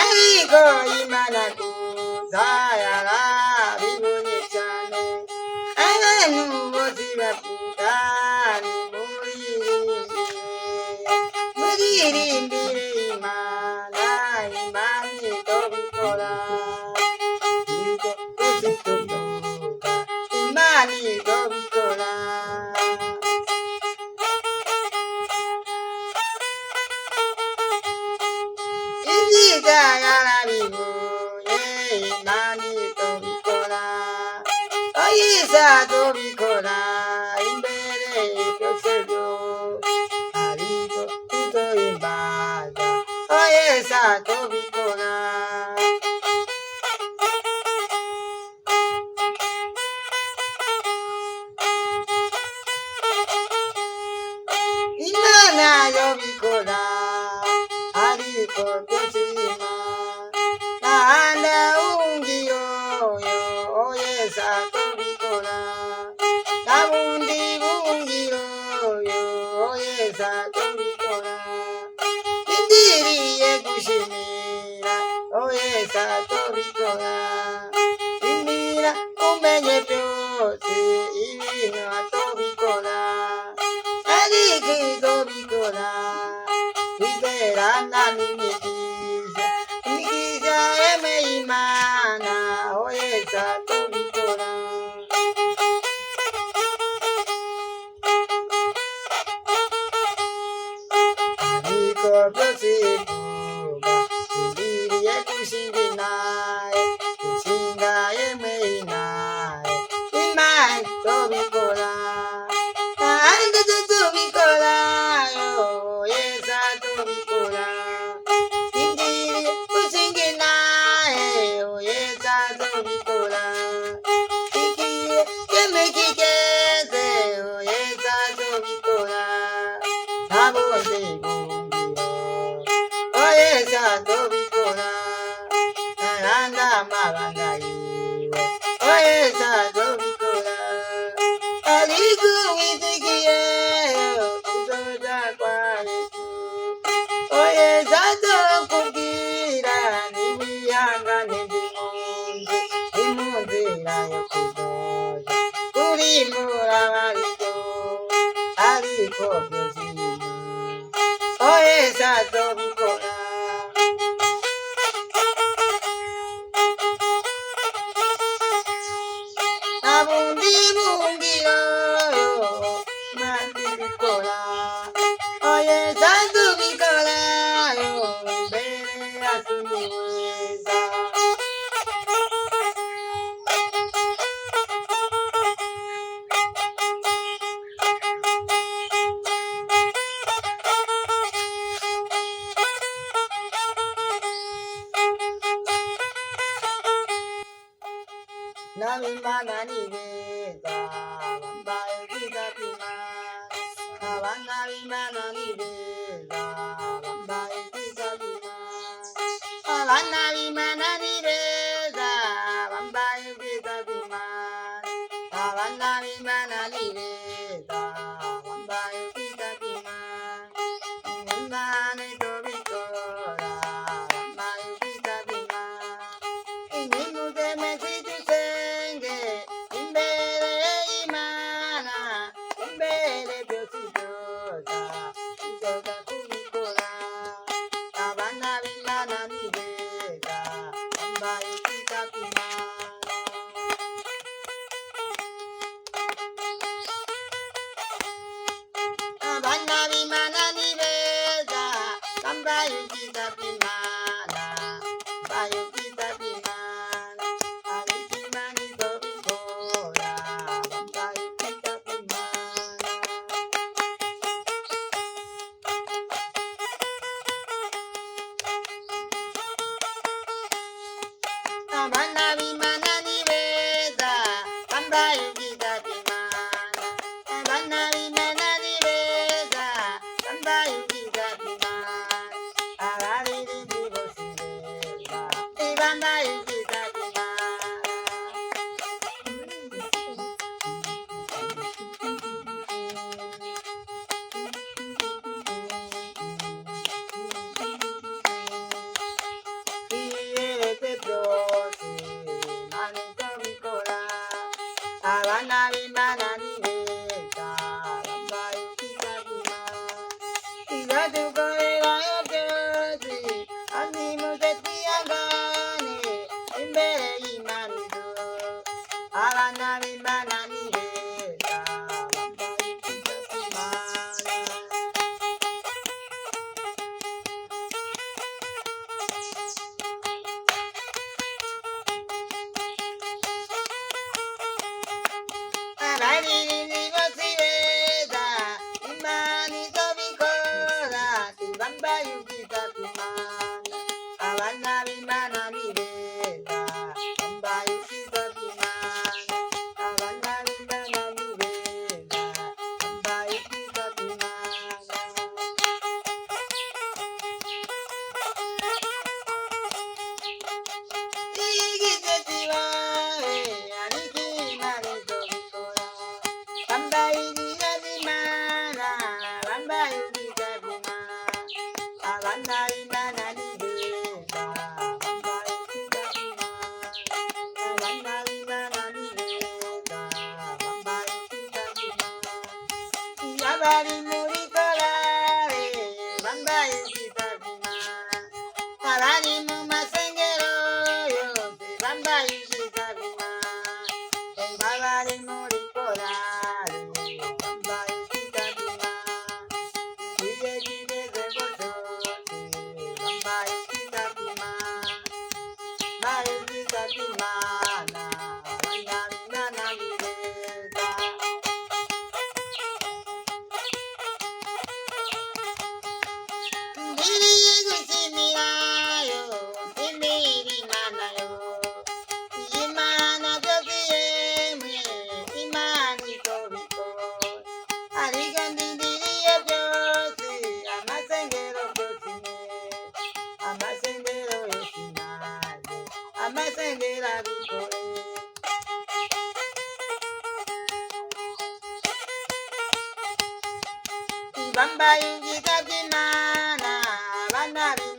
ariko Imana kuzayara bibonye cyane abantu bose bavuga muririmbire Imana Imana izobikora ibyo byose tuvuga Imana izobikora ibyiza yarabibonye Imana izobikora oyiza azobikora imbere byose byo ariko tuzohimbaza oyeza azobikora Imana yobikora ariko byose nahanda ungiyoyo oyeza azobikora nabundi bungiyoyo oyeza azobikora indiriye gushimira oyeza azobikora imira umenye byose ibintu azobikora ariko izobikora bizerana n'imigisha imigisha yemeye Imana oyeza azobikora ariko byose vuga indiriye gushinga inaye gushinga yemeye inaye Imana izobikora kandi tuzobikora oyeza azobikora indiriye gushinga inaye oyeza azobikora igihe yemeye kigeze oyeza azobikora nabonye ibungiro oyeza azobikora naranda amabanga yiwe oyeza azobikora ariko wizigiye kuzoza kwa Yesu oyeza azokubwira niwihangane ndimunze imunzira yo kuzoza uri murabariko ariko byose oyeza azobikora nabundi bungiro Imana ibikora oyeza azobikora mbere asubiza n'ab'Imana ni beza bambaye ubwiza bw'Imana abana b'Imana ni beza bambaye ubwiza bw'Imana abana b'Imana ni beza bambaye ubwiza bw'Imana abana b'Imana ni beza bambaye ubwiza bw'Imana Imana izobikora bambaye ubwiza bw'Imana inyuze mezidusenge imbere y'Imana imbere byose byoza izoza kubikora abana b'Imana ni beza bambaye ubwiza bw'Imana abana b'Imana ni beza bambaye ubwiza bw'Imana bambaye ubwiza bw'Imana ariko Imana izobikora bambaye ubwiza bw'Imana bari muri korale bambaye ibyiza by'Imana, abari mu masengero yose bambaye ibyiza by'Imana, abari muri korale bambaye ibyiza by'Imana, igihe kigeze ngo cyose bambaye ibyiza by'Imana, bambaye ibyiza by'Imana, abanyabimana ni beza. Ngiriye gushimira yo, nshimira Imana yo, iyi Mana byose yemwe, Imana ikobikora, ariko ndindiriye byose, amasengero byose amasengero yose naje, amasengero abikore. Bambaye ibyiza by'Imana, abana b'Imana